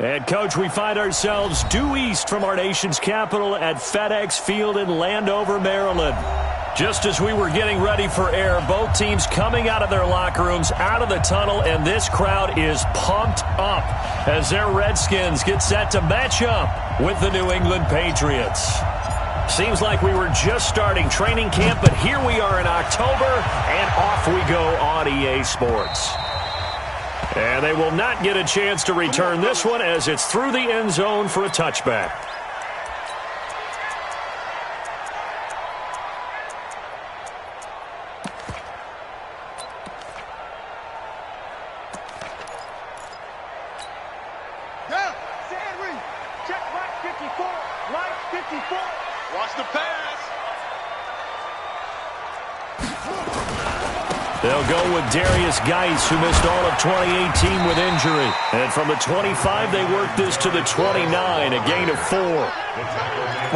And, Coach, we find ourselves due east from our nation's capital at FedEx Field in Landover, Maryland. Just as we were getting ready for air, both teams coming out of their locker rooms, out of the tunnel, and this crowd is pumped up as their Redskins get set to match up with the New England Patriots. Seems like we were just starting training camp, but here we are in October, and off we go on EA Sports. And they will not get a chance to return this one as it's through the end zone for a touchback. Check right 54, right 54. Watch the pass. They'll go with Darius Geis, who missed all of 2018 with injury. And from the 25, they work this to the 29, a gain of 4. Well,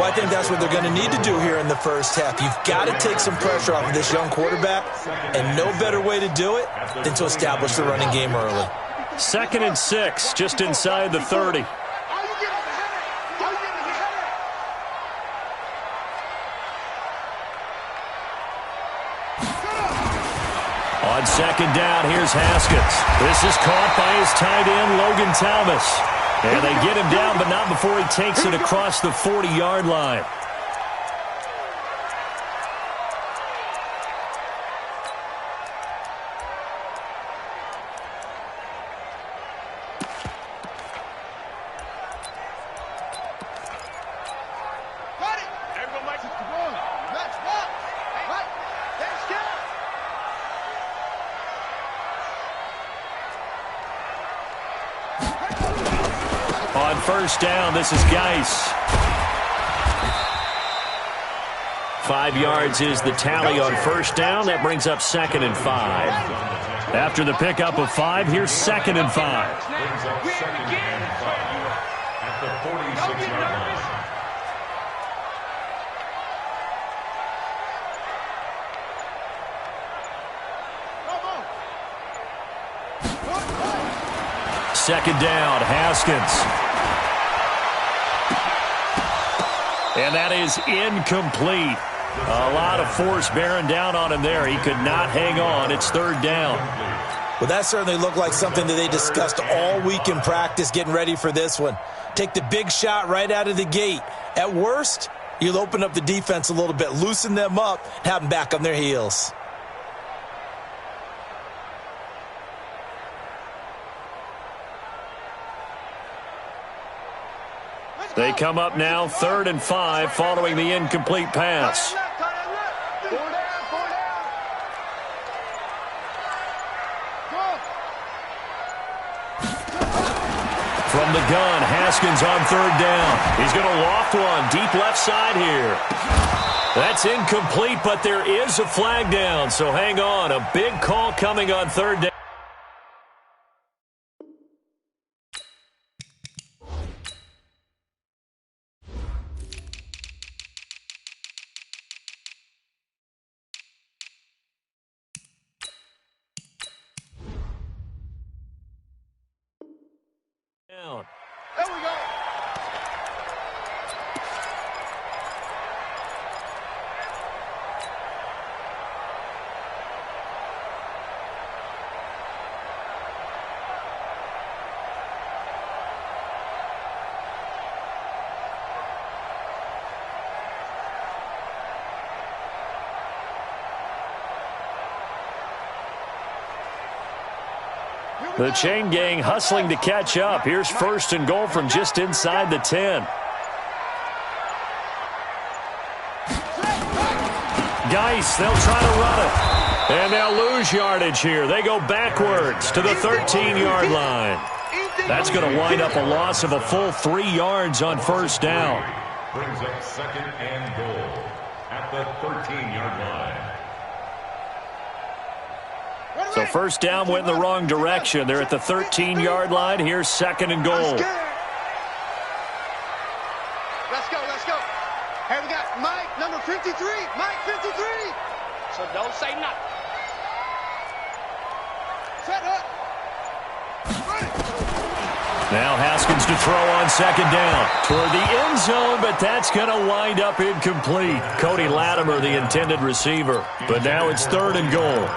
I think that's what they're going to need to do here in the first half. You've got to take some pressure off of this young quarterback, and no better way to do it than to establish the running game early. 2nd and 6, just inside the 30. On 2nd down, here's Haskins. This is caught by his tight end, Logan Thomas. And they get him down, but not before he takes it across the 40-yard line. On 1st down, this is Geis. 5 yards is the tally on 1st down. That brings up 2nd and 5. After the pickup of 5, here's 2nd and 5. At the 46-yard line. Second down, Haskins. And that is incomplete. A lot of force bearing down on him there. He could not hang on. It's 3rd down. Well, that certainly looked like something that they discussed all week in practice getting ready for this one. Take the big shot right out of the gate. At worst, you'll open up the defense a little bit, loosen them up, have them back on their heels. They come up now 3rd and 5 following the incomplete pass. From the gun, Haskins on 3rd down. He's going to loft one deep left side here. That's incomplete, but there is a flag down, so hang on. A big call coming on 3rd down. There we go. The chain gang hustling to catch up. Here's 1st and goal from just inside the 10. Geis, they'll try to run it. And they'll lose yardage here. They go backwards to the 13-yard line. That's going to wind up a loss of a full 3 yards on 1st down. Brings up 2nd and goal at the 13-yard line. So 1st down went in the wrong direction. They're at the 13-yard line. Here's 2nd and goal. Let's go, let's go. Here we got Mike, number 53. Mike, 53. So don't say nothing. Set up. Now Haskins to throw on second down toward the end zone, but that's going to wind up incomplete. Cody Latimer, the intended receiver. But now it's 3rd and goal.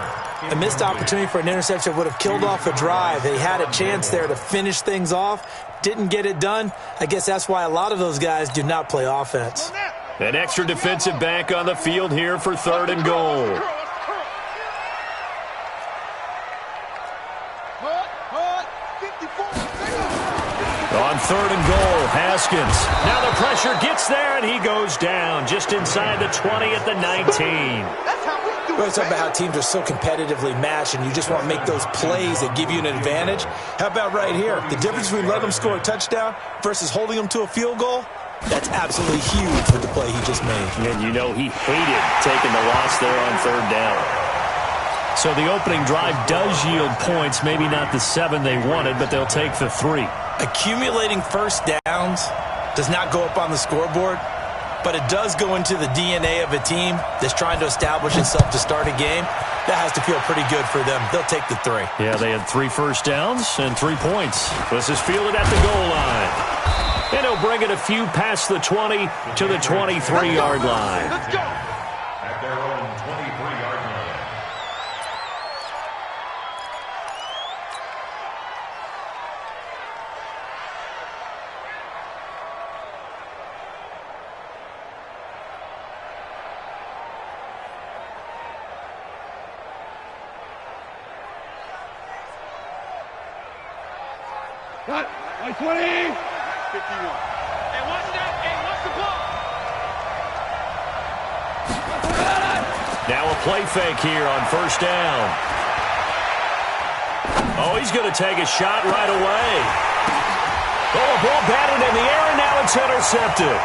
A missed opportunity for an interception would have killed off a drive. They had a chance there to finish things off. Didn't get it done. I guess that's why a lot of those guys do not play offense. An extra defensive back on the field here for 3rd and goal. On 3rd and goal, Haskins. Now the pressure gets there, and he goes down just inside the 20 at the 19. We're talking about how teams are so competitively matched, and you just want to make those plays that give you an advantage. How about right here? The difference between letting them score a touchdown versus holding them to a field goal? That's absolutely huge with the play he just made. And you know he hated taking the loss there on 3rd down. So the opening drive does yield points, maybe not the 7 they wanted, but they'll take the 3. Accumulating first downs does not go up on the scoreboard, but it does go into the DNA of a team that's trying to establish itself to start a game. That has to feel pretty good for them. They'll take the 3. Yeah, they had 3 first downs and 3 points. This is fielded at the goal line. And he'll bring it a few past the 20 to the 23-yard line. Let's go. At their own 23-yard line. Cut. 20. 51. Hey, watch that. Hey, watch the ball. Now a play fake here on 1st down. Oh, he's going to take a shot right away. Oh, a ball batted in the air, and now it's intercepted.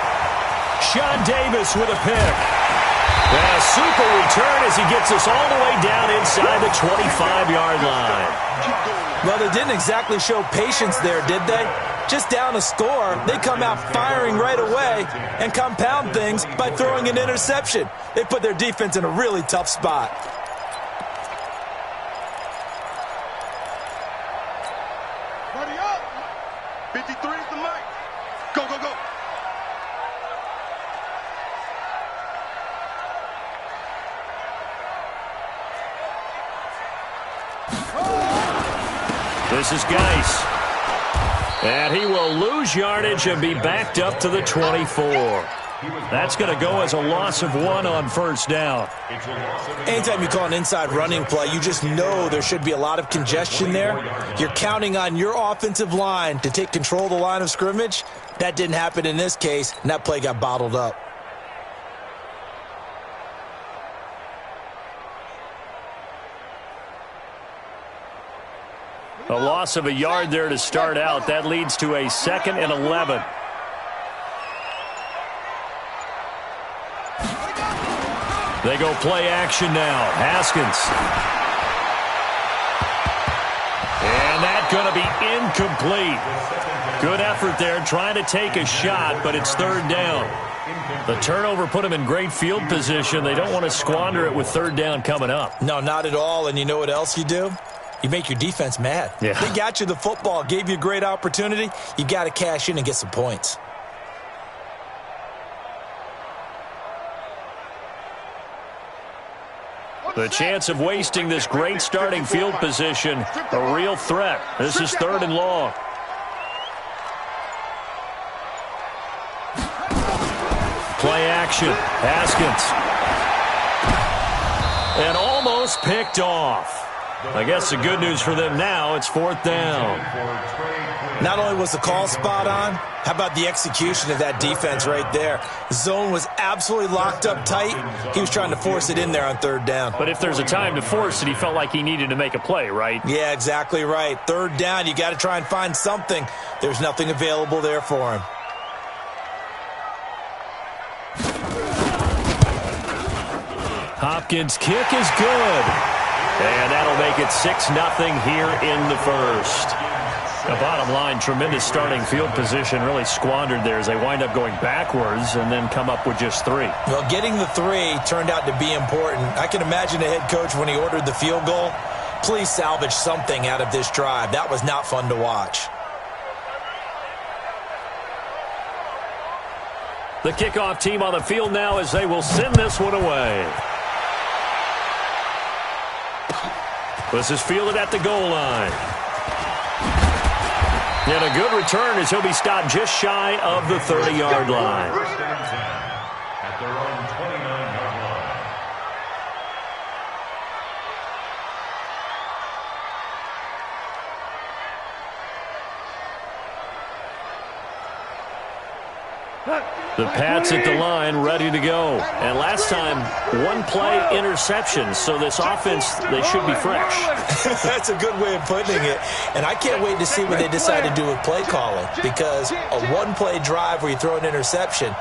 Sean Davis with a pick. And a super return as he gets us all the way down inside the 25-yard line. Well, they didn't exactly show patience there, did they? Just down a score, they come out firing right away and compound things by throwing an interception. They put their defense in a really tough spot. Ready up. 53 is the mic. Go, go, go. This is Geis. And he will lose yardage and be backed up to the 24. That's going to go as a loss of 1 on 1st down. Anytime you call an inside running play, you just know there should be a lot of congestion there. You're counting on your offensive line to take control of the line of scrimmage. That didn't happen in this case, and that play got bottled up. A loss of a yard there to start out. That leads to a 2nd and 11. They go play action now. Haskins. And that's going to be incomplete. Good effort there trying to take a shot, but it's 3rd down. The turnover put them in great field position. They don't want to squander it with 3rd down coming up. No, not at all. And you know what else you do? You make your defense mad. Yeah. They got you the football, gave you a great opportunity. You got to cash in and get some points. The chance of wasting this great starting field position, a real threat. This is 3rd and long. Play action. Haskins. And almost picked off. I guess the good news for them now, it's 4th down. Not only was the call spot on, how about the execution of that defense right there? The zone was absolutely locked up tight. He was trying to force it in there on 3rd down. But if there's a time to force it, he felt like he needed to make a play, right? Yeah, exactly right. 3rd down, you got to try and find something. There's nothing available there for him. Hopkins' kick is good. And that'll make it 6-0 here in the 1st. The bottom line, tremendous starting field position, really squandered there as they wind up going backwards and then come up with just 3. Well, getting the 3 turned out to be important. I can imagine the head coach when he ordered the field goal. Please salvage something out of this drive. That was not fun to watch. The kickoff team on the field now as they will send this one away. This is fielded at the goal line. And a good return as he'll be stopped just shy of the 30-yard line. First and 10 at their own 29-yard line. The Pats at the line, ready to go. And last time, one play interception, so this offense, they should be fresh. That's a good way of putting it. And I can't wait to see what they decide to do with play calling, because a one-play drive where you throw an interception,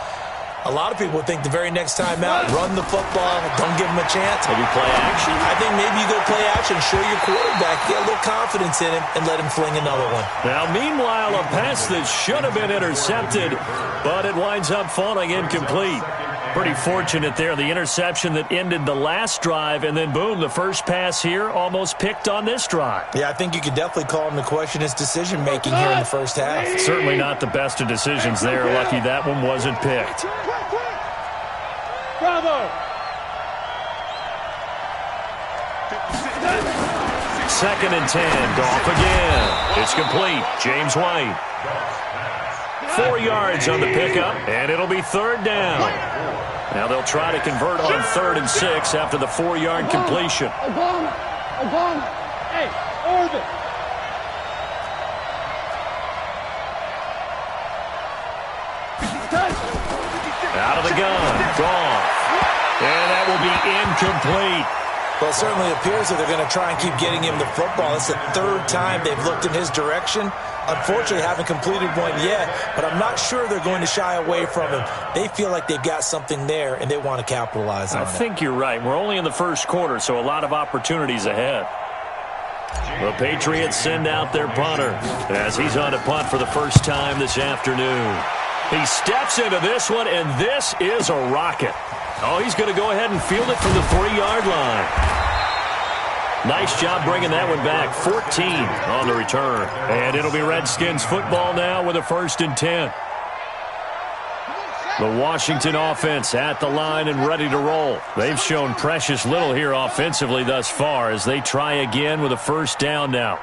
a lot of people think the very next time out, run the football, don't give them a chance. Maybe play action? I think maybe you go play action, show your quarterback, get a little confidence in him, and let him fling another one. Now, meanwhile, a pass that should have been intercepted, but it winds up falling incomplete. Pretty fortunate there, the interception that ended the last drive, and then, boom, the first pass here almost picked on this drive. Yeah, I think you could definitely call him to question his decision-making here in the first half. Certainly not the best of decisions there. Lucky that one wasn't picked. Bravo! Second and 10, Goff again. It's complete. James White. 4 yards on the pickup, and it'll be third down. Now they'll try to convert on 3rd and 6 after the 4-yard completion. Obama! Hey, orbit! Out of the gun, Goff. And that will be incomplete. Well, it certainly appears that they're going to try and keep getting him the football. It's the third time they've looked in his direction. Unfortunately, haven't completed one yet, but I'm not sure they're going to shy away from him. They feel like they've got something there, and they want to capitalize on it. I think you're right. We're only in the first quarter, so a lot of opportunities ahead. The Patriots send out their punter as he's on to punt for the first time this afternoon. He steps into this one, and this is a rocket. Oh, he's going to go ahead and field it from the 3-yard line. Nice job bringing that one back. 14 on the return. And it'll be Redskins football now with a 1st and 10. The Washington offense at the line and ready to roll. They've shown precious little here offensively thus far as they try again with a 1st down now.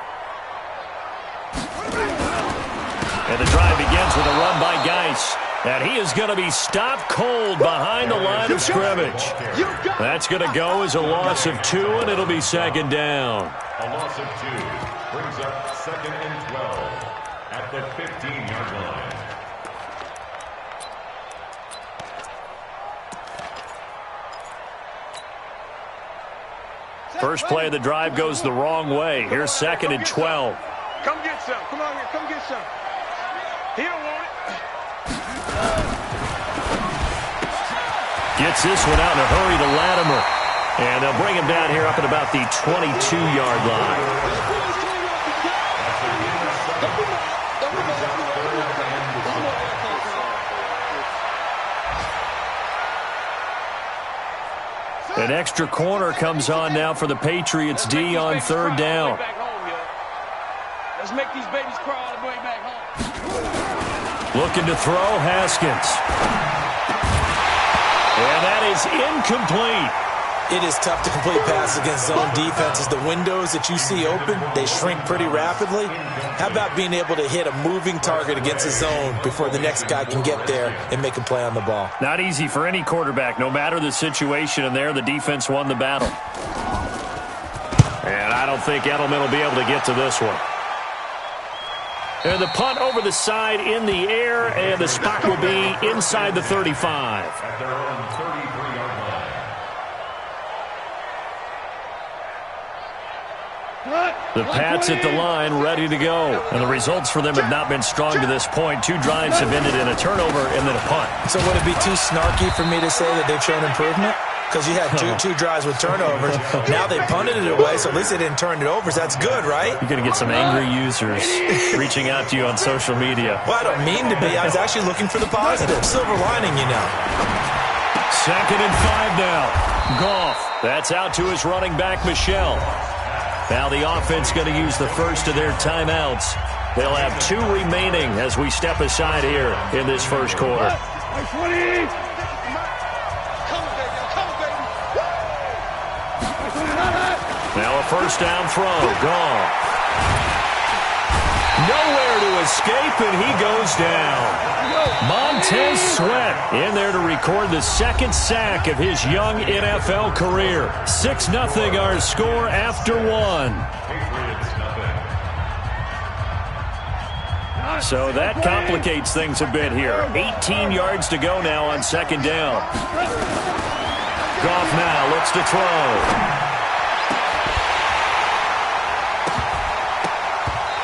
And the drive begins with a run by Geis. And he is going to be stopped cold behind the line of scrimmage. That's going to go as a loss of 2, and it'll be 2nd down. A loss of 2 brings up 2nd and 12 at the 15-yard line. First play of the drive goes the wrong way. Here's 2nd and 12. Come get some. Come on here. Come get some. He don't want it. Gets this one out in a hurry to Latimer. And they'll bring him down here up at about the 22-yard line. An extra corner comes on now for the Patriots D on 3rd down. Let's make these babies crawl all the way back home. Looking to throw, Haskins. And that is incomplete. It is tough to complete passes against zone defenses. The windows that you see open, they shrink pretty rapidly. How about being able to hit a moving target against a zone before the next guy can get there and make a play on the ball? Not easy for any quarterback, no matter the situation, and there the defense won the battle. And I don't think Edelman will be able to get to this one. And the punt over the side in the air, and the spot will be inside the 35. At their own 33-yard line. The Pats at the line, ready to go. And the results for them have not been strong to this point. 2 drives have ended in a turnover and then a punt. So would it be too snarky for me to say that they've shown improvement? Because you had two drives with turnovers. Now they punted it away, so at least they didn't turn it over. So that's good, right? You're going to get some angry users reaching out to you on social media. Well, I don't mean to be. I was actually looking for the positive. Silver lining, you know. 2nd and 5 now. Goff. That's out to his running back, Michel. Now the offense going to use the first of their timeouts. They'll have 2 remaining as we step aside here in this first quarter. Coming, baby. Coming, baby. Now a first down throw. Gone. Nowhere to escape, and he goes down. Montez Sweat in there to record the second sack of his young NFL career. 6-0 our score after one. So that complicates things a bit here. 18 yards to go now on second down. Goff now looks to throw.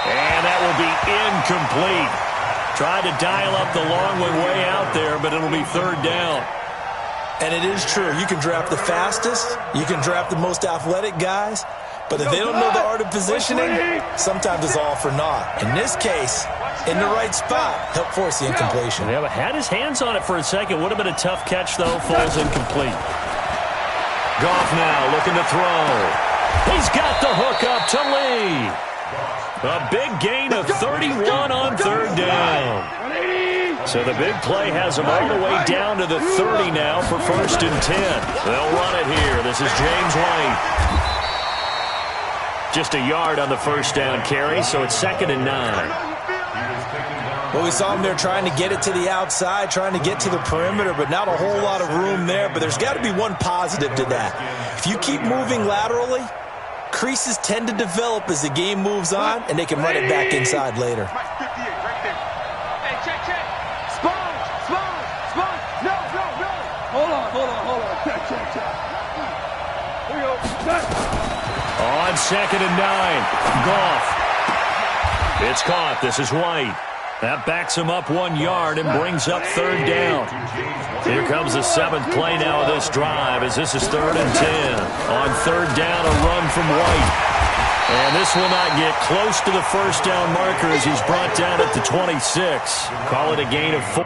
And that will be incomplete. Tried to dial up the long one way out there, but it'll be third down. And it is true. You can draft the fastest. You can draft the most athletic guys. But if they don't know the art of positioning, sometimes it's all for naught. In this case, in the right spot, help force the incompletion. Yeah, but had his hands on it for a second. Would have been a tough catch, though. Falls incomplete. Goff now looking to throw. He's got the hook up to Lee. A big gain of 31 on third down. So the big play has him all the way down to the 30 now for first and 10. They'll run it here. This is James White. Just a yard on the first down carry, so it's 2nd and 9. Well, we saw him there trying to get it to the outside, trying to get to the perimeter, but not a whole lot of room there. But there's got to be one positive to that. If you keep moving laterally, creases tend to develop as the game moves on, and they can run it back inside later. Hey, check. Sponge. No. Hold on. Check. Here we go. On 2nd and 9, Goff. It's caught. This is White. That backs him up 1 yard and brings up third down. Here comes the 7th play now of this drive as this is 3rd and 10. On third down, a run from White. And this will not get close to the first down marker as he's brought down at the 26. Call it a gain of 4.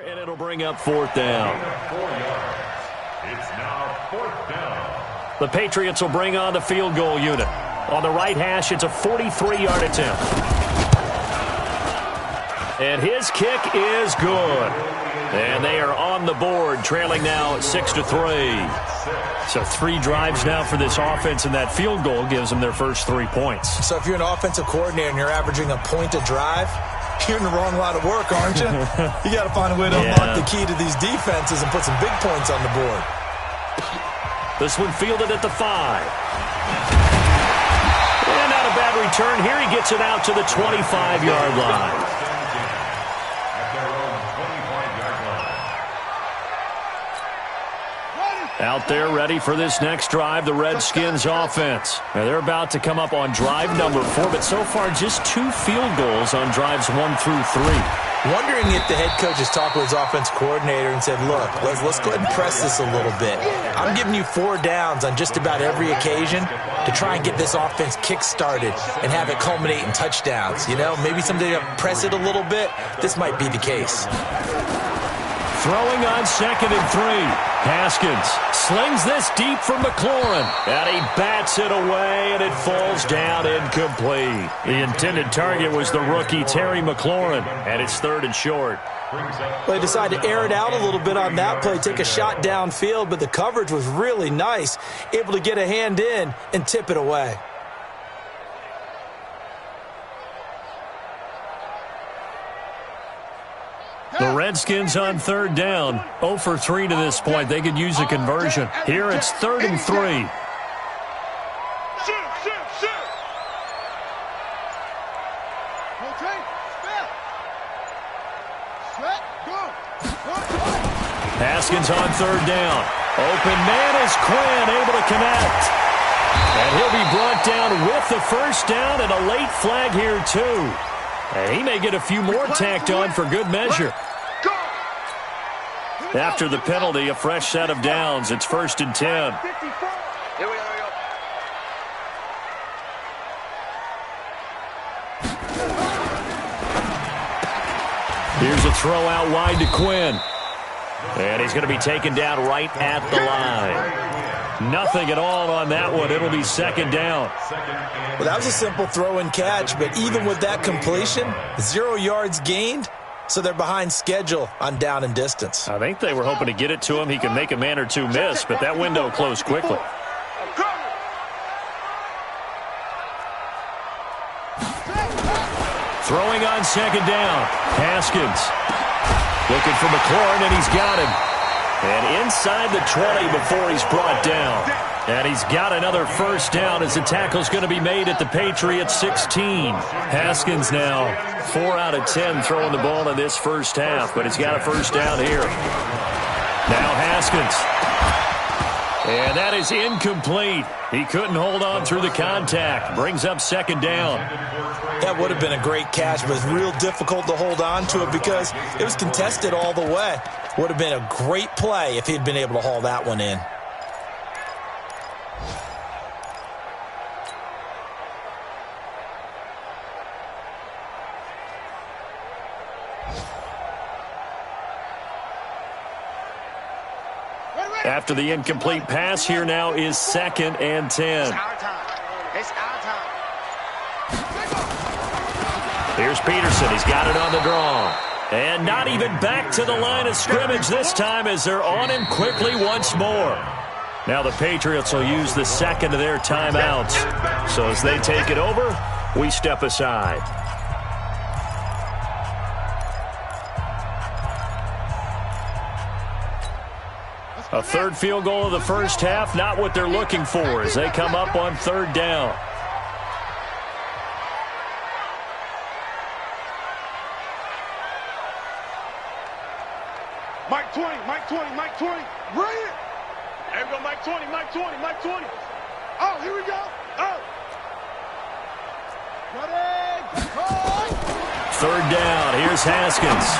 And it'll bring up 4th down. 4 yards. It's now 4th down. The Patriots will bring on the field goal unit. On the right hash, it's a 43-yard attempt. And his kick is good. And they are on the board, trailing now 6-3. So 3 drives now for this offense, and that field goal gives them their first 3 points. So if you're an offensive coordinator and you're averaging a point a drive, you're in the wrong line of work, aren't you? You got to find a way to unlock the key to these defenses and put some big points on the board. This one fielded at the 5. And not a bad return. Here he gets it out to the 25-yard line. Out there ready for this next drive, the Redskins offense. Now they're about to come up on drive number 4, but so far just 2 field goals on drives 1 through 3. Wondering if the head coach has talked with his offense coordinator and said, look, let's go ahead and press this a little bit. I'm giving you 4 downs on just about every occasion to try and get this offense kick-started and have it culminate in touchdowns. You know, maybe someday to press it a little bit. This might be the case. Throwing on 2nd and 3. Haskins slings this deep for McLaurin. And he bats it away, and it falls down incomplete. The intended target was the rookie Terry McLaurin, and it's 3rd and short. Well, they decided to air it out a little bit on that play, take a shot downfield, but the coverage was really nice, able to get a hand in and tip it away. The Redskins on 3rd down, 0 for 3 to this point. They could use a conversion. Here it's 3rd and 3. Shoot. Okay, Sweat, go. Haskins on 3rd down. Open man is Quinn, able to connect. And he'll be brought down with the first down and a late flag here too. And he may get a few more tacked on for good measure. After the penalty, a fresh set of downs. It's 1st and 10. Here we go. Here's a throw out wide to Quinn. And he's going to be taken down right at the line. Nothing at all on that one. It'll be second down. Well, that was a simple throw and catch, but even with that completion, 0 yards gained, so they're behind schedule on down and distance. I think they were hoping to get it to him. He can make a man or two miss, but that window closed quickly. Throwing on second down. Haskins looking for McLaurin, and he's got him. And inside the 20 before he's brought down. And he's got another first down as the tackle's going to be made at the Patriots 16. Haskins now 4 out of 10 throwing the ball in this first half, but he's got a first down here. Now Haskins. And that is incomplete. He couldn't hold on through the contact. Brings up second down. That would have been a great catch, but it's real difficult to hold on to it because it was contested all the way. Would have been a great play if he'd been able to haul that one in. After the incomplete pass, here now is 2nd and 10. It's our time. It's our time. Here's Peterson. He's got it on the draw. And not even back to the line of scrimmage this time as they're on him quickly once more. Now the Patriots will use the second of their timeouts. So as they take it over, we step aside. A third field goal of the first half, not what they're looking for as they come up on third down. Mike 20, Mike 20, Mike 20. Bring it. There we go, Mike 20, Mike 20, Mike 20. Oh, here we go. Oh. Third down. Here's Haskins.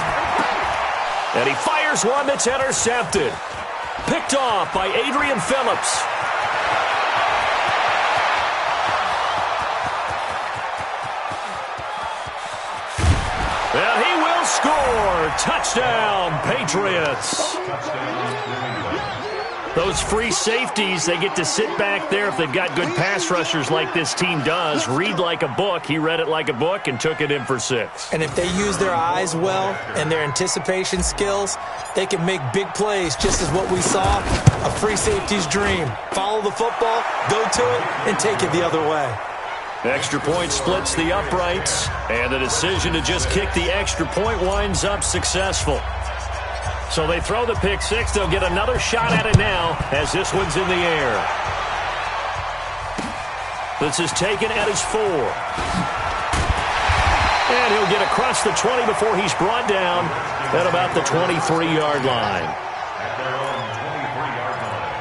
And he fires one that's intercepted. Picked off by Adrian Phillips. And he will score. Touchdown, Patriots. Those free safeties, they get to sit back there if they've got good pass rushers like this team does. Read like a book. He read it like a book and took it in for 6. And if they use their eyes well and their anticipation skills, they can make big plays, just as what we saw, a free safety's dream. Follow the football, go to it, and take it the other way. Extra point splits the uprights, and the decision to just kick the extra point winds up successful. So they throw the pick 6. They'll get another shot at it now as this one's in the air. This is taken at his 4. And he'll get across the 20 before he's brought down at about the 23-yard line. At their own 23-yard line.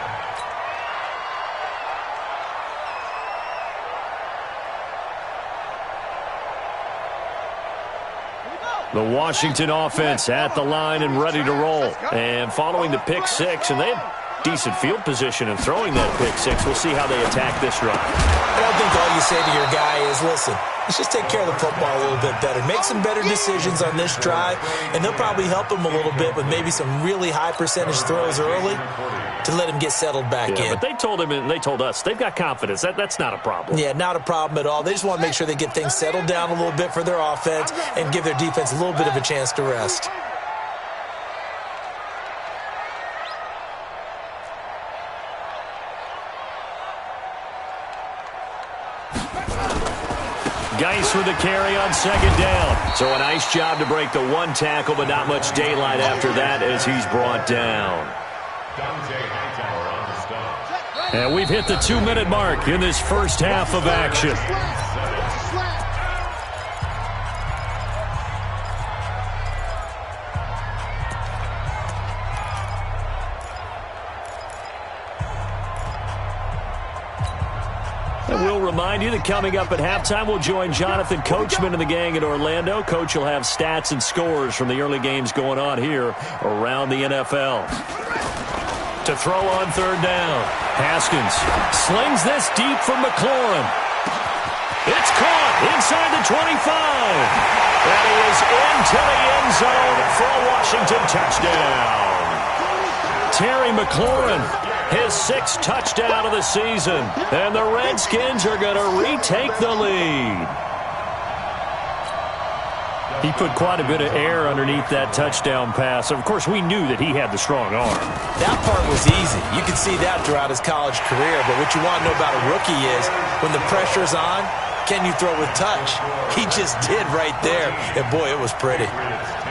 The Washington offense at the line and ready to roll. And following the pick 6, and they have decent field position in throwing that pick 6. We'll see how they attack this run. I don't think all you say to your guy is, listen, let's just take care of the football a little bit better. Make some better decisions on this drive, and they'll probably help him a little bit with maybe some really high percentage throws early to let him get settled back in. But they told him and they told us they've got confidence. That's not a problem. Yeah, not a problem at all. They just want to make sure they get things settled down a little bit for their offense and give their defense a little bit of a chance to rest. Geis with the carry on second down. So a nice job to break the one tackle, but not much daylight after that as he's brought down. And we've hit the 2-minute mark in this first half of action. And we'll remind you that coming up at halftime, we'll join Jonathan Coachman and the gang in Orlando. Coach will have stats and scores from the early games going on here around the NFL. To throw on third down. Haskins slings this deep for McLaurin. It's caught inside the 25. That is into the end zone for a Washington touchdown. Terry McLaurin, his 6th touchdown of the season. And the Redskins are going to retake the lead. He put quite a bit of air underneath that touchdown pass. Of course, we knew that he had the strong arm. That part was easy. You can see that throughout his college career. But what you want to know about a rookie is when the pressure's on, can you throw with touch? He just did right there. And, boy, it was pretty.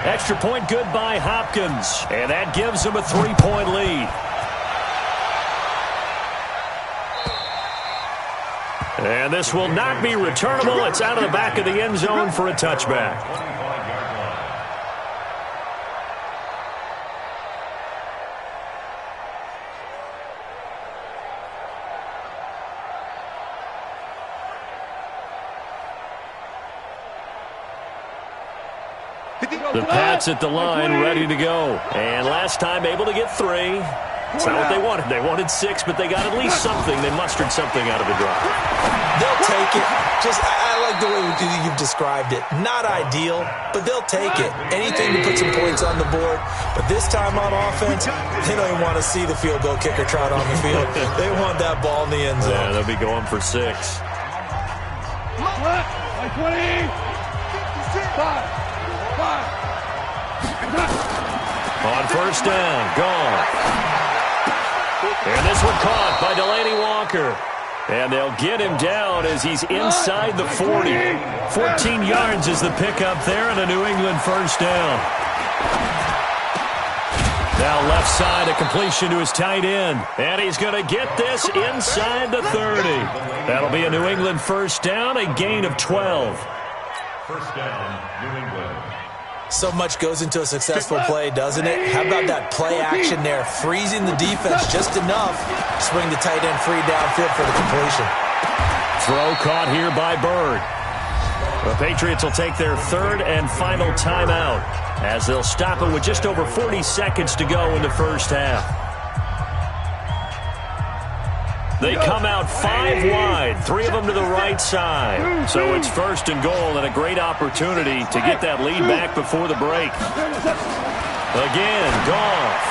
Extra point good by Hopkins. And that gives him a 3-point lead. And this will not be returnable. It's out of the back of the end zone for a touchback. The Pats at the line, ready to go. And last time able to get 3. It's not what they wanted. They wanted 6, but they got at least something. They mustered something out of the drive. They'll take it. I like the way you've described it. Not ideal, but they'll take it. Anything to put some points on the board. But this time on offense, they don't even want to see the field goal kicker trot on the field. They want that ball in the end zone. Yeah, they'll be going for 6. 20. 5. On first down, gone. And this one caught by Delaney Walker. And they'll get him down as he's inside the 40. 14 yards is the pickup there and a New England first down. Now left side, a completion to his tight end. And he's going to get this inside the 30. That'll be a New England first down, a gain of 12. First down, New England. So much goes into a successful play, doesn't it? How about that play action there? Freezing the defense just enough to swing the tight end free downfield for the completion. Throw caught here by Bird. The Patriots will take their 3rd and final timeout as they'll stop it with just over 40 seconds to go in the first half. They come out 5 wide, 3 of them to the right side. So it's 1st and goal and a great opportunity to get that lead back before the break. Again, Goff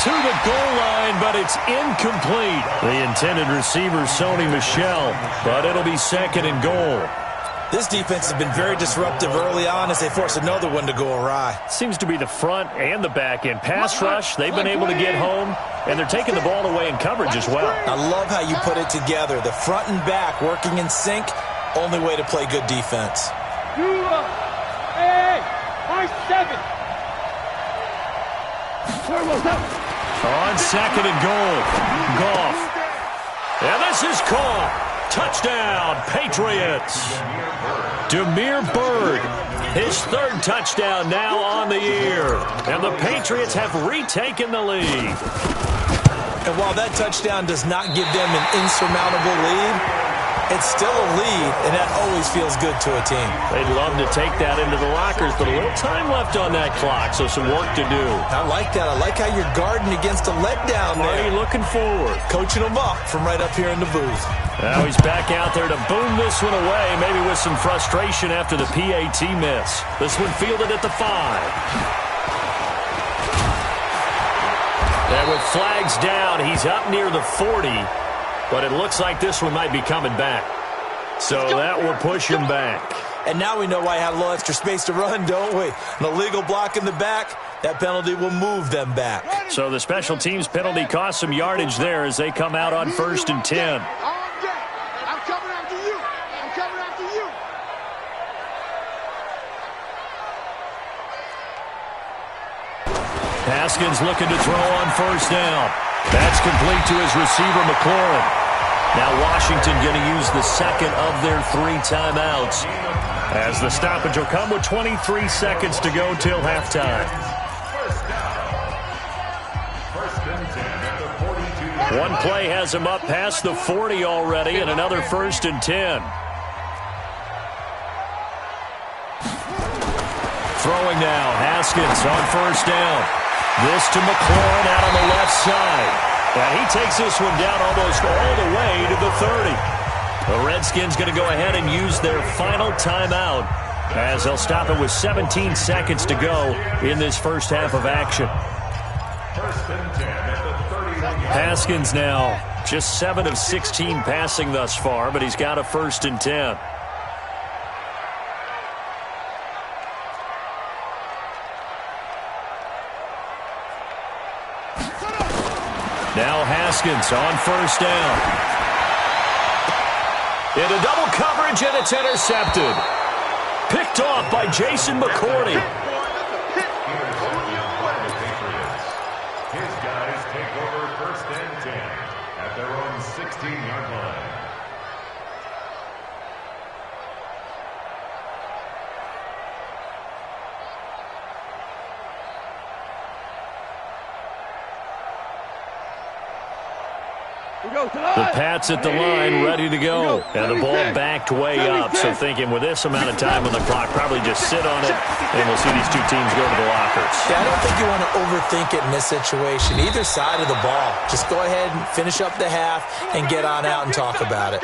to the goal line, but it's incomplete. The intended receiver, Sony Michel, but it'll be 2nd and goal. This defense has been very disruptive early on as they force another one to go awry. Seems to be the front and the back end. Pass rush, they've been able to get home, and they're taking the ball away in coverage as well. I love how you put it together. The front and back working in sync, only way to play good defense. On 2nd and goal, Goff. And this is caught. Touchdown, Patriots. Damiere Byrd, his 3rd touchdown now on the year. And the Patriots have retaken the lead. And while that touchdown does not give them an insurmountable lead, it's still a lead, and that always feels good to a team. They'd love to take that into the lockers, but a little time left on that clock, so some work to do. I like that. I like how you're guarding against a letdown there. Buddy looking forward. Coaching them up from right up here in the booth. Now he's back out there to boom this one away, maybe with some frustration after the PAT miss. This one fielded at the 5. And with flags down, he's up near the 40. But it looks like this one might be coming back. So that will push him back. And now we know why I had a little extra space to run, don't we? An illegal block in the back, that penalty will move them back. So the special teams penalty cost some yardage there as they come out on 1st and 10. I'm coming after you. I'm coming after you. Haskins looking to throw on 1st down. That's complete to his receiver, McLaurin. Now Washington going to use the 2nd of their 3 timeouts as the stoppage will come with 23 seconds to go till halftime. One play has him up past the 40 already and another 1st and 10. Throwing now, Haskins on 1st down. This to McLaurin out on the left side. And he takes this one down almost all the way to the 30. The Redskins going to go ahead and use their final timeout as they'll stop it with 17 seconds to go in this first half of action. First and 10 at the 31-yard. Haskins now just 7 of 16 passing thus far, but he's got a first and 10. Now Haskins on first down. Into double coverage, and it's intercepted. Picked off by Jason McCourty. His guys take over first and 10 at their own 16-yard line. The Pats at the line, ready to go. And the ball backed way up, so thinking with this amount of time on the clock, probably just sit on it, and we'll see these two teams go to the lockers. Yeah, I don't think you want to overthink it in this situation. Either side of the ball. Just go ahead and finish up the half and get on out and talk about it.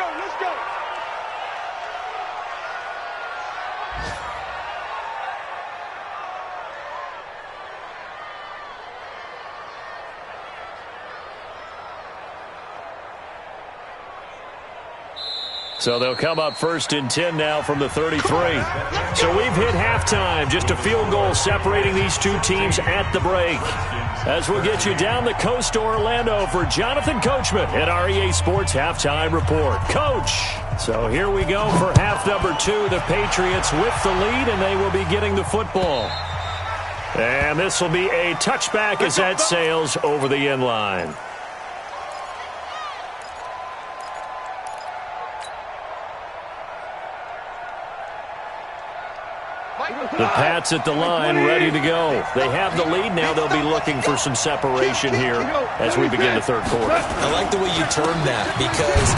So they'll come up first and 10 now from the 33. So we've hit halftime. Just a field goal separating these two teams at the break. As we'll get you down the coast to Orlando for Jonathan Coachman at our EA Sports Halftime Report. Coach, so here we go for half number 2. The Patriots with the lead, and they will be getting the football. And this will be a touchback as that sails over the end line. The Pats at the line, ready to go. They have the lead now. They'll be looking for some separation here as we begin the third quarter. I like the way you term that, because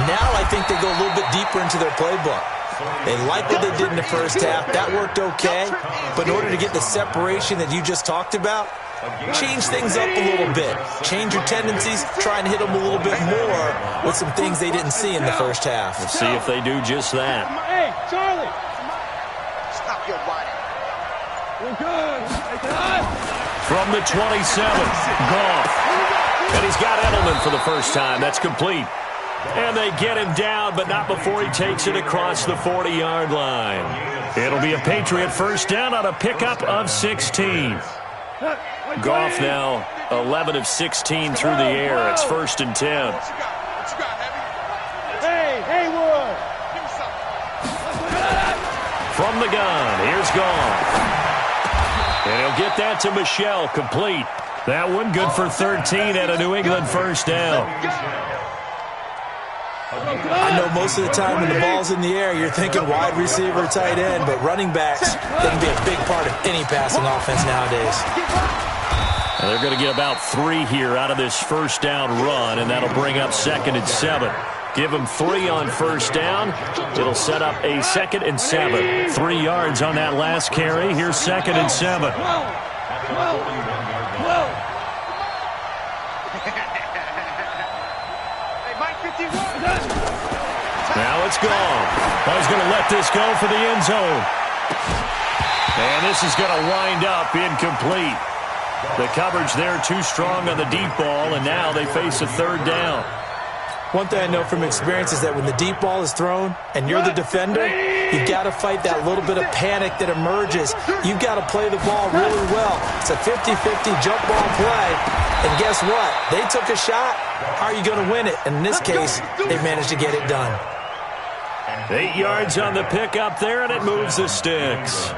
now I think they go a little bit deeper into their playbook. They like what they did in the first half. That worked okay. But in order to get the separation that you just talked about, change things up a little bit. Change your tendencies. Try and hit them a little bit more with some things they didn't see in the first half. We'll see if they do just that. Hey, Charlie. Stop your body. We're good. From the 27, Goff. And he's got Edelman for the first time. That's complete. And they get him down, but not before he takes it across the 40-yard line. It'll be a Patriot first down on a pickup of 16. Goff now 11 of 16 through the air. It's first and 10. Hey, Haywood. From the gun, here's Goff. And he'll get that to Michelle, complete. That one good for 13 at a New England first down. I know most of the time when the ball's in the air, you're thinking wide receiver, tight end, but running backs, they can be a big part of any passing offense nowadays. And they're going to get about 3 here out of this first down run, and that'll bring up second and 7. Give them 3 on first down. It'll set up a second and 7. 3 yards on that last carry. Here's second and 7. Now it's gone. I was going to let this go for the end zone. And this is going to wind up incomplete. The coverage there too strong on the deep ball, and now they face a third down. One thing I know from experience is that when the deep ball is thrown and you're the defender, you've got to fight that little bit of panic that emerges. You've got to play the ball really well. It's a 50-50 jump ball play. And guess what? They took a shot. How are you going to win it? And in this case, they managed to get it done. 8 yards on the pickup there, and it moves the sticks.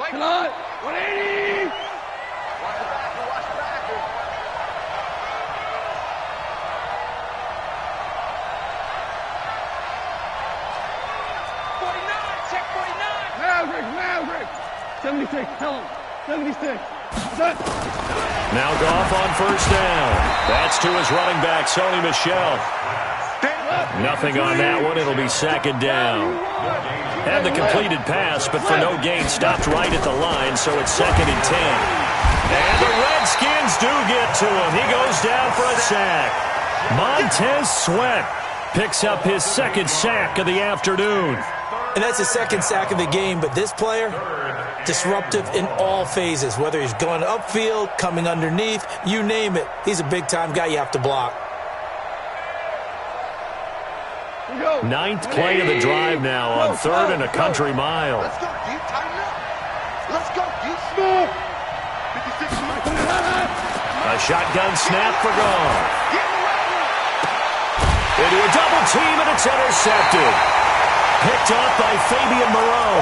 Come on. 180. Maverick. 76. Tell him. 76. Now Goff on first down. That's to his running back, Sony Michel. Nothing on that one. It'll be second down. Had the completed pass, but for no gain, stopped right at the line, so it's second and 10. And the Redskins do get to him. He goes down for a sack. Montez Sweat picks up his second sack of the afternoon. And that's his second sack of the game, but this player, disruptive in all phases, whether he's going upfield, coming underneath, you name it. He's a big-time guy you have to block. Ninth play of the drive now on 3rd and a country mile. Let's go, dude. Tighten up. Let's go, dude. Smooth. 56. A shotgun snap for gone. Into a double team, and it's intercepted. Picked off by Fabian Moreau.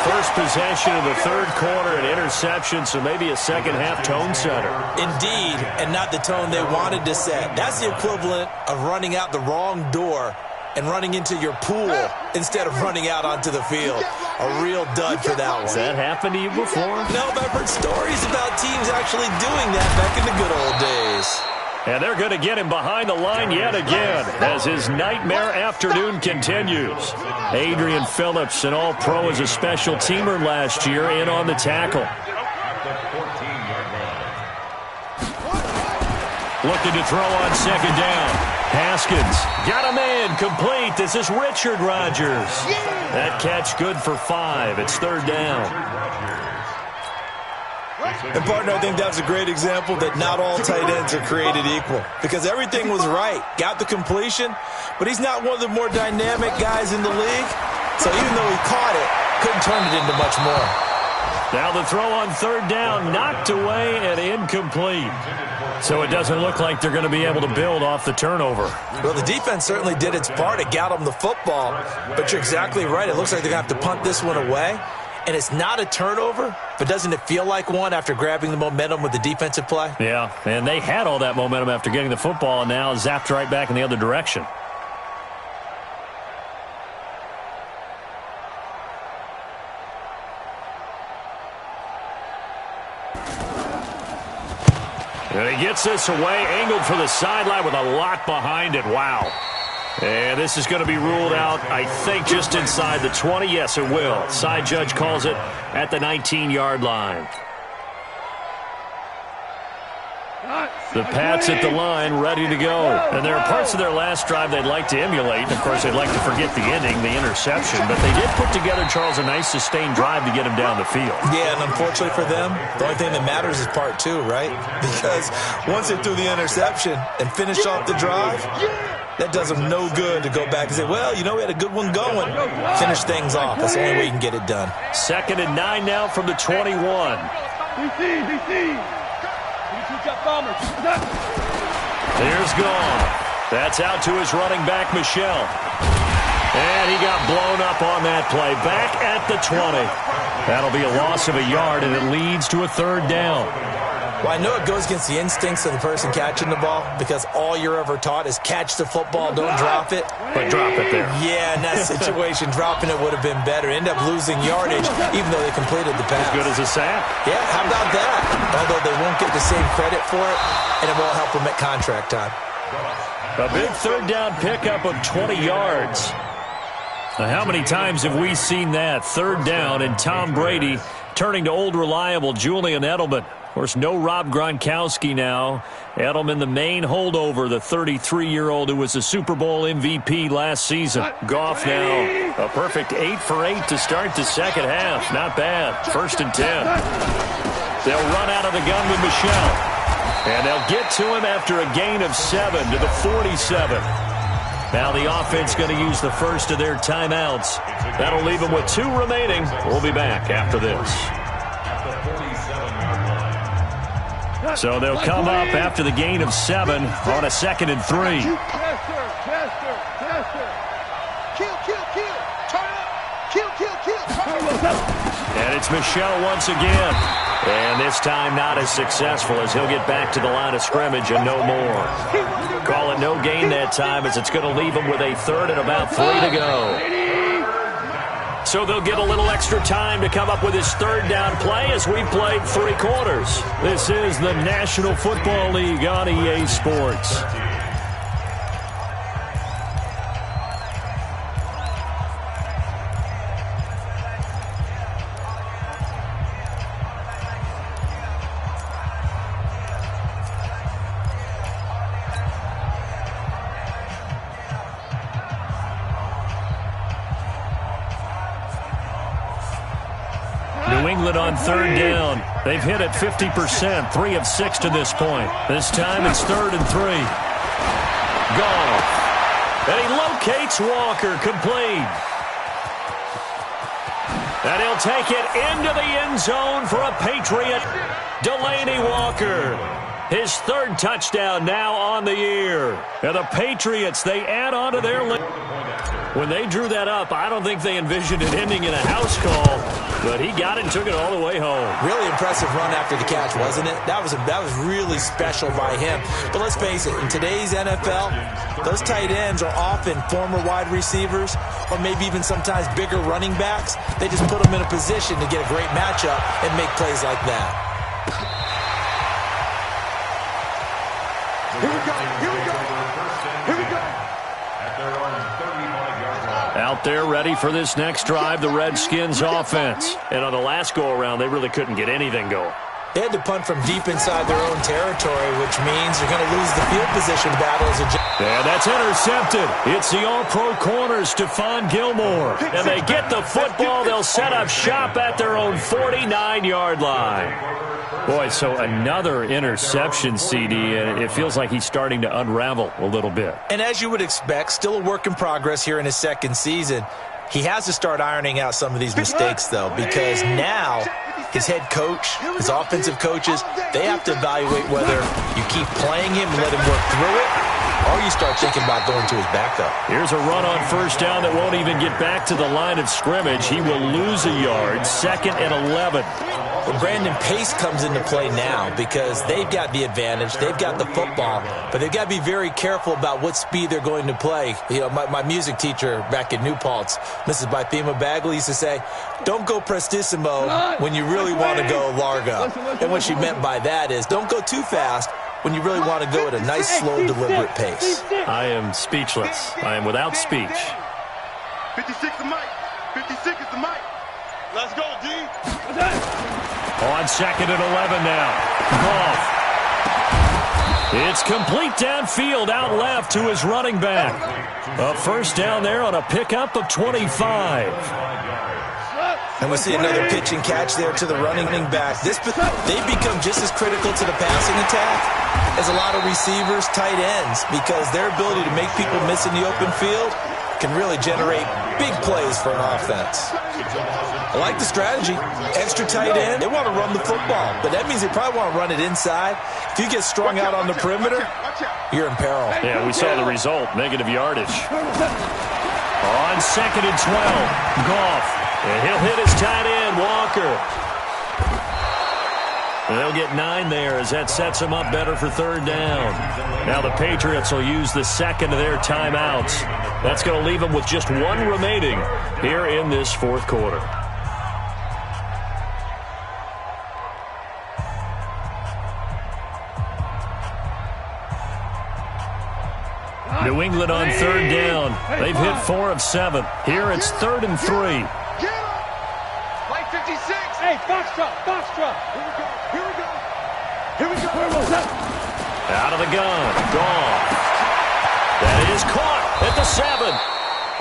First possession of the 3rd quarter, an interception, so maybe a second-half tone setter. Indeed, and not the tone they wanted to set. That's the equivalent of running out the wrong door and running into your pool instead of running out onto the field. A real dud for that one. Has that happened to you before? No, but I've heard stories about teams actually doing that back in the good old days. And they're going to get him behind the line yet again as his nightmare afternoon continues. Adrian Phillips, an all-pro as a special teamer last year, in on the tackle. Looking to throw on 2nd down. Haskins got a man complete. This is Richard Rodgers. That catch good for 5. It's 3rd down. And, partner, I think that was a great example that not all tight ends are created equal, because everything was right. Got the completion, but he's not one of the more dynamic guys in the league. So even though he caught it, couldn't turn it into much more. Now the throw on 3rd down, knocked away and incomplete. So it doesn't look like they're going to be able to build off the turnover. Well, the defense certainly did its part. It got them the football, but you're exactly right. It looks like they're going to have to punt this one away. And it's not a turnover, but doesn't it feel like one after grabbing the momentum with the defensive play? Yeah, and they had all that momentum after getting the football and now zapped right back in the other direction. And he gets this away, angled for the sideline with a lot behind it. Wow. And this is going to be ruled out, I think, just inside the 20. Yes, it will. Side judge calls it at the 19-yard line. The Pats at the line, ready to go. And there are parts of their last drive they'd like to emulate. Of course, they'd like to forget the ending, the interception. But they did put together, Charles, a nice sustained drive to get him down the field. Yeah, and unfortunately for them, the only thing that matters is part 2, right? Because once they threw the interception and finished off the drive, that does them no good to go back and say, well, you know, we had a good one going. Finish things off. That's the only way you can get it done. 2nd and 9 now from the 21. There's Gone. That's out to his running back, Michel. And he got blown up on that play. Back at the 20. That'll be a loss of a yard, and it leads to a 3rd down. Well, I know it goes against the instincts of the person catching the ball, because all you're ever taught is catch the football, don't drop it. But drop it there. Yeah, in that situation, dropping it would have been better. End up losing yardage, even though they completed the pass. As good as a sack. Yeah, how about that? Although they won't get the same credit for it, and it won't help them at contract time. A big 3rd down pickup of 20 yards. Now, how many times have we seen that? 3rd down, and Tom Brady turning to old reliable Julian Edelman. Of course, no Rob Gronkowski now. Edelman, the main holdover, the 33-year-old who was a Super Bowl MVP last season. Goff now, a perfect 8 for 8 to start the 2nd half. Not bad. 1st and 10. They'll run out of the gun with Michel. And they'll get to him after a gain of 7 to the 47. Now the offense going to use the first of their timeouts. That'll leave them with 2 remaining. We'll be back after this. So they'll come up after the gain of 7 on a 2nd and 3. And it's Michel once again. And this time not as successful, as he'll get back to the line of scrimmage and no more. Call it no gain that time, as it's going to leave him with a 3rd and about 3 to go. So they'll get a little extra time to come up with his 3rd down play as we played 3 quarters. This is the National Football League on EA Sports. England on third down. They've hit it 50%, 3 of 6 to this point. This time it's 3rd and 3. Goff. And he locates Walker, complete. And he'll take it into the end zone for a Patriot. Delaney Walker. His 3rd touchdown now on the year. And the Patriots, they add on to their lead. When they drew that up, I don't think they envisioned it ending in a house call, but he got it and took it all the way home. Really impressive run after the catch, wasn't it? That was really special by him. But let's face it, in today's NFL, those tight ends are often former wide receivers or maybe even sometimes bigger running backs. They just put them in a position to get a great matchup and make plays like that. Here we go. Here we go. Here we go. At their own 35-yard line. Out there ready for this next drive, the Redskins offense. And on the last go-around, they really couldn't get anything going. They had to punt from deep inside their own territory, which means they're going to lose the field position battle as a... And that's intercepted. It's the all-pro corner, Stephon Gilmore. And they get the football. They'll set up shop at their own 49-yard line. Boy, so another interception, CD, and it feels like he's starting to unravel a little bit. And as you would expect, still a work in progress here in his 2nd season. He has to start ironing out some of these mistakes, though, because now his head coach, his offensive coaches, they have to evaluate whether you keep playing him and let him work through it, or you start thinking about going to his backup. Here's a run on 1st down that won't even get back to the line of scrimmage. He will lose a yard, 2nd and 11. Well, Brandon, pace comes into play now because they've got the advantage. They've got the football, but they've got to be very careful about what speed they're going to play. You know, my music teacher back in New Paltz, Mrs. Bythema Bagley, used to say, don't go prestissimo when you really want to go largo. And what she meant by that is don't go too fast when you really want to go at a nice, slow, deliberate pace. I am speechless. I am without speech. 56 the mic. 56 is the mic. Let's go, D. On 2nd and 11 now. Goff. It's complete downfield, out left to his running back. A 1st down there on a pickup of 25. And we see another pitch and catch there to the running back. They become just as critical to the passing attack as a lot of receivers, tight ends, because their ability to make people miss in the open field can really generate big plays for an offense. I like the strategy. Extra tight end. They want to run the football, but that means they probably want to run it inside. If you get strung out on the perimeter, you're in peril. Yeah, we saw the result, negative yardage. On 2nd and 12, Goff. And he'll hit his tight end, Walker. And they'll get 9 there as that sets them up better for 3rd down. Now the Patriots will use the 2nd of their timeouts. That's going to leave them with just 1 remaining here in this 4th quarter. New England on 3rd down. They've hit 4 of 7. Here it's 3rd and 3. Like 56. Hey, box truck. Here we go. Here we go. Where was that? Out of the gun. Gone. That is caught at the 7.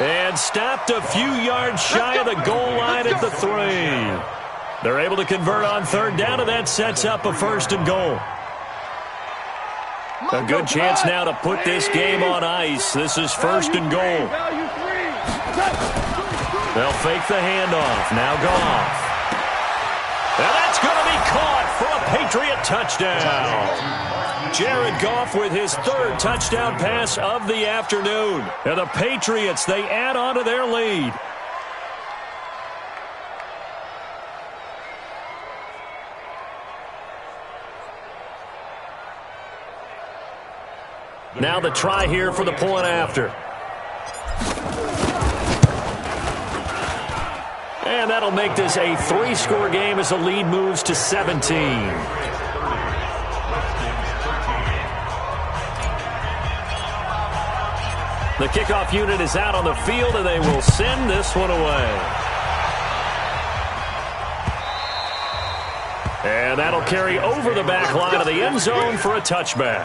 And stopped a few yards shy of the goal line at the 3. They're able to convert on 3rd down, and that sets up a 1st and goal. A good chance now to put this game on ice. This is 1st and goal. They'll fake the handoff. Now Goff. And that's going to be caught for a Patriot touchdown. Jared Goff with his 3rd touchdown pass of the afternoon. And the Patriots, they add on to their lead. Now the try here for the point after. And that'll make this a 3-score game as the lead moves to 17. The kickoff unit is out on the field, and they will send this one away. And that'll carry over the back line of the end zone for a touchback.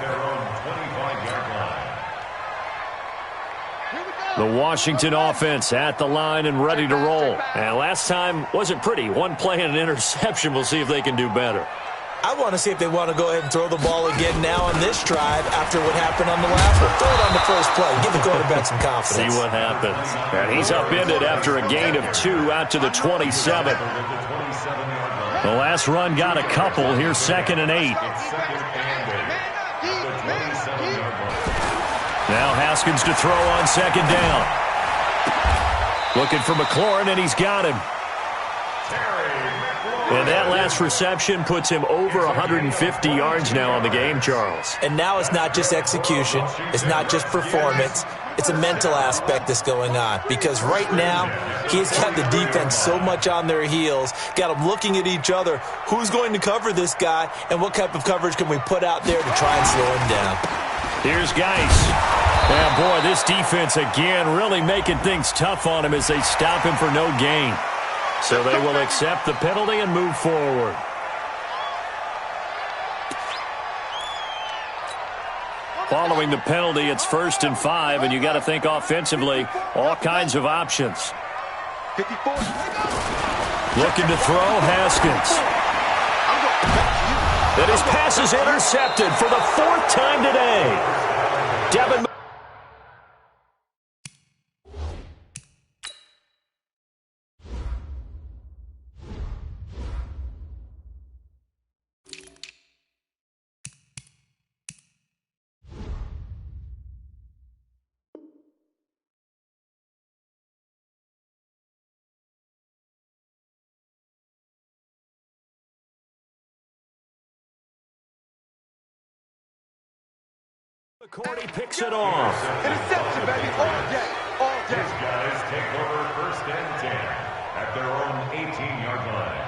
The Washington offense at the line and ready to roll. And last time wasn't pretty. One play and an interception. We'll see if they can do better. I want to see if they want to go ahead and throw the ball again now on this drive after what happened on the last one. Throw it on the first play. Give the quarterback some confidence. See what happens. And he's upended after a gain of 2 out to the 27. The last run got a couple. Here's 2nd and 8. Now Haskins to throw on 2nd down. Looking for McLaurin, and he's got him. And that last reception puts him over 150 yards now on the game, Charles. And now it's not just execution. It's not just performance. It's a mental aspect that's going on. Because right now, he's got the defense so much on their heels, got them looking at each other. Who's going to cover this guy, and what type of coverage can we put out there to try and slow him down? Here's Geis. Yeah, boy, this defense again really making things tough on him as they stop him for no gain. So they will accept the penalty and move forward. Following the penalty, it's 1st and 5, and you got to think offensively, all kinds of options. 54. Looking to throw, Haskins. And his pass is intercepted for the 4th time today. Devin. McCourty picks it off. Interception, baby. All day. All day. These guys take over 1st and 10 at their own 18-yard line.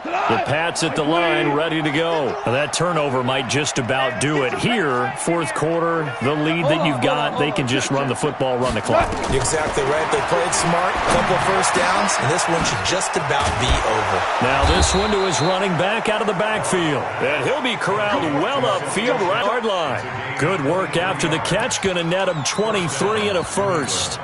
The Pats at the line, ready to go. Now that turnover might just about do it. Here, 4th quarter, the lead that you've got, they can just run the football, run the clock. You're exactly right. They played smart, couple of 1st downs, and this one should just about be over. Now this one to his running back out of the backfield. And he'll be corralled well upfield, right yard line. Good work after the catch, going to net him 23 and a 1st.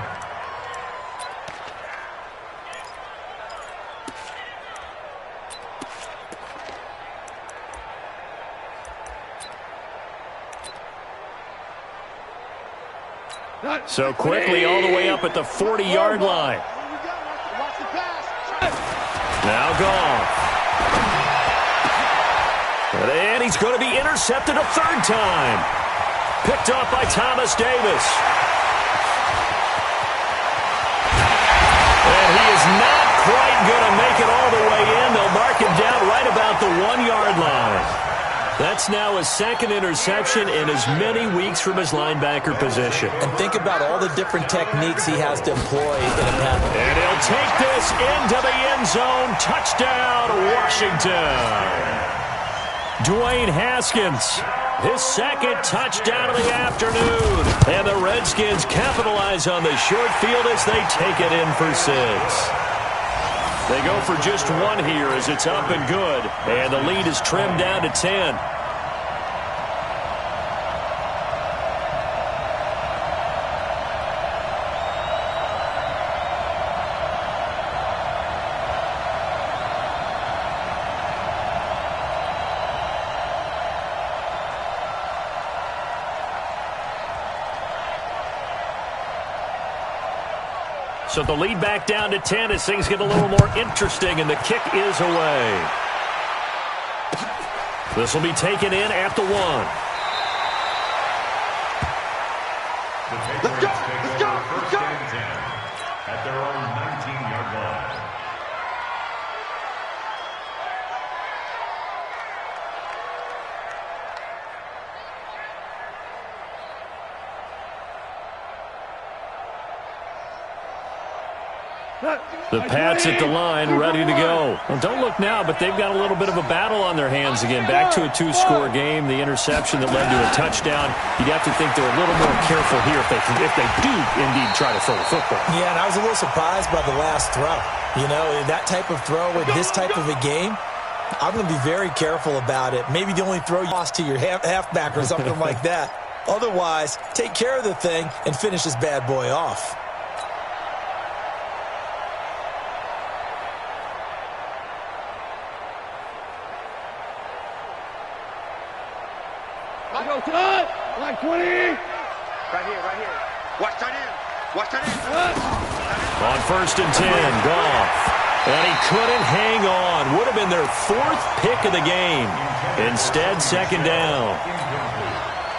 So quickly all the way up at the 40-yard line. Now gone. And he's going to be intercepted a 3rd time. Picked off by Thomas Davis. And he is not quite going to make it all the way in. They'll mark him down right about the 1-yard line. That's now his 2nd interception in as many weeks from his linebacker position. And think about all the different techniques he has to employ in a penalty. And he'll take this into the end zone. Touchdown, Washington. Dwayne Haskins, his 2nd touchdown of the afternoon. And the Redskins capitalize on the short field as they take it in for 6. They go for just 1 here as it's up and good. And the lead is trimmed down to 10. So the lead back down to 10 as things get a little more interesting, and the kick is away. This will be taken in at the 1. Let's go. Let's go. Let's go. 1st and 10 at their own 19-yard line. The Pats at the line, ready to go. Well, don't look now, but they've got a little bit of a battle on their hands again. Back to a 2-score game. The interception that led to a touchdown. You'd have to think they're a little more careful here if they do indeed try to throw the football. Yeah, and I was a little surprised by the last throw. You know, that type of throw in this type of a game, I'm going to be very careful about it. Maybe the only throw you lost to your halfback or something like that. Otherwise, take care of the thing and finish this bad boy off. Like 20. Right here. Watch that in. On 1st and 10, Goff. And he couldn't hang on. Would have been their 4th pick of the game. Instead, 2nd down.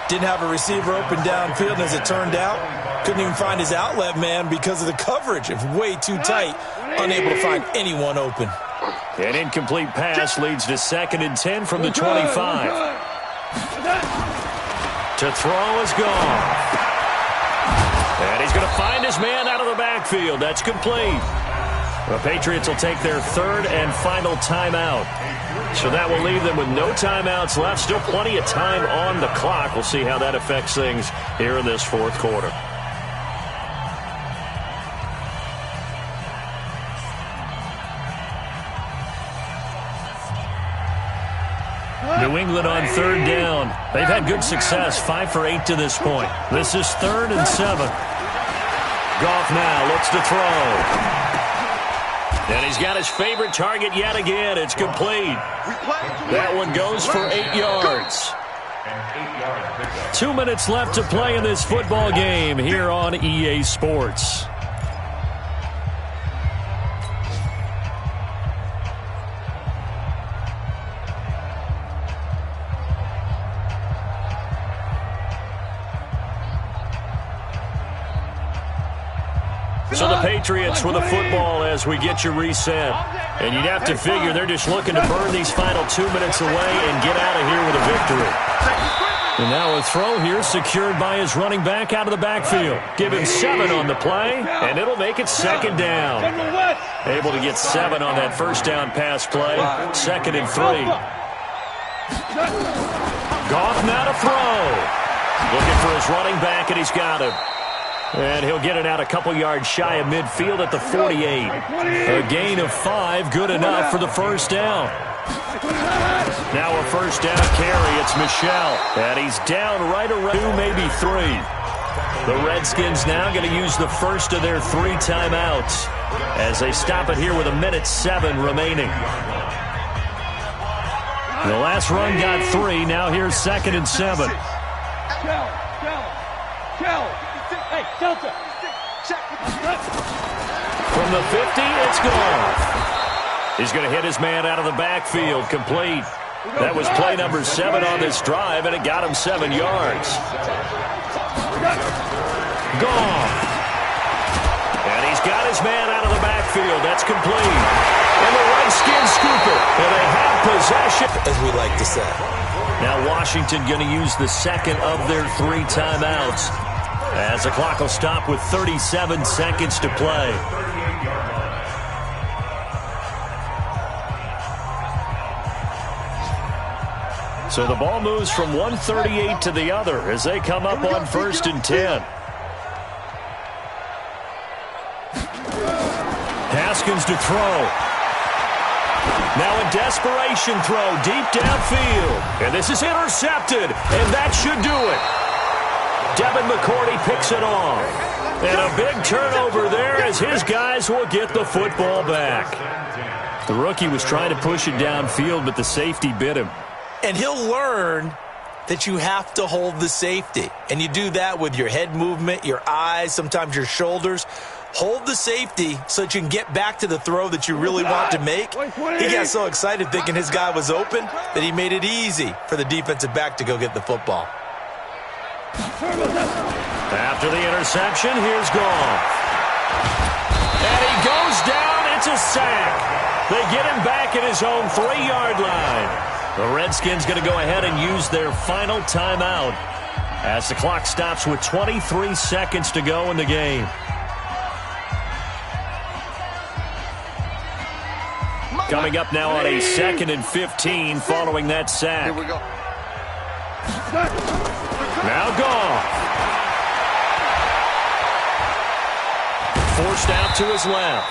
Didn't have a receiver open downfield, and as it turned out, couldn't even find his outlet man because of the coverage. It was way too tight, unable to find anyone open. An incomplete pass leads to 2nd and 10 from the 25. To throw is Goff. And he's going to find his man out of the backfield. That's complete. The Patriots will take their 3rd and final timeout. So that will leave them with no timeouts left. Still plenty of time on the clock. We'll see how that affects things here in this 4th quarter. New England on 3rd down. They've had good success, 5 for 8 to this point. This is 3rd and 7. Goff now looks to throw. And he's got his favorite target yet again. It's complete. That one goes for 8 yards. 2 minutes left to play in this football game here on EA Sports. So the Patriots with the football as we get you reset. And you'd have to figure they're just looking to burn these final 2 minutes away and get out of here with a victory. And now a throw here secured by his running back out of the backfield. Give him 7 on the play, and it'll make it 2nd down. Able to get 7 on that 1st down pass play. 2nd and 3. Goff now to throw. Looking for his running back, and he's got him. And he'll get it out a couple yards shy of midfield at the 48. A gain of 5, good enough for the 1st down. Now a 1st down carry. It's Michel. And he's down right around 2, maybe 3. The Redskins now going to use the first of their 3 timeouts as they stop it here with 1:07 remaining. The last run got 3. Now here's 2nd and 7. From the 50, it's Goff. He's going to hit his man out of the backfield, complete. That was play number 7 on this drive, and it got him 7 yards. Goff. And he's got his man out of the backfield. That's complete. And the Redskins scoop it. And they have possession, as we like to say. Now Washington going to use the 2nd of their 3 timeouts, as the clock will stop with 37 seconds to play. So the ball moves from 138 to the other as they come up on 1st and 10. Haskins to throw. Now a desperation throw deep downfield. And this is intercepted, and that should do it. Devin McCourty picks it off. And a big turnover there as his guys will get the football back. The rookie was trying to push it downfield, but the safety bit him. And he'll learn that you have to hold the safety. And you do that with your head movement, your eyes, sometimes your shoulders. Hold the safety so that you can get back to the throw that you really want to make. He got so excited thinking his guy was open that he made it easy for the defensive back to go get the football. After the interception, here's Goff. And he goes down. It's a sack. They get him back at his own 3-yard line. The Redskins going to go ahead and use their final timeout as the clock stops with 23 seconds to go in the game. Coming up now on a 2nd and 15 following that sack. Here we go. Now Goff. Forced out to his left.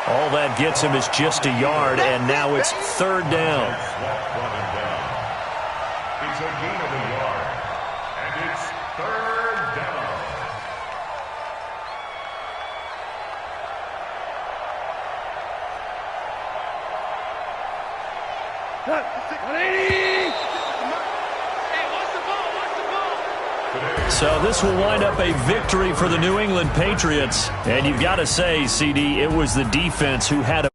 All that gets him is just a yard, and now it's third down. It's a gain of a yard, and it's third down. So this will wind up a victory for the New England Patriots. And you've got to say, CD, it was the defense who had a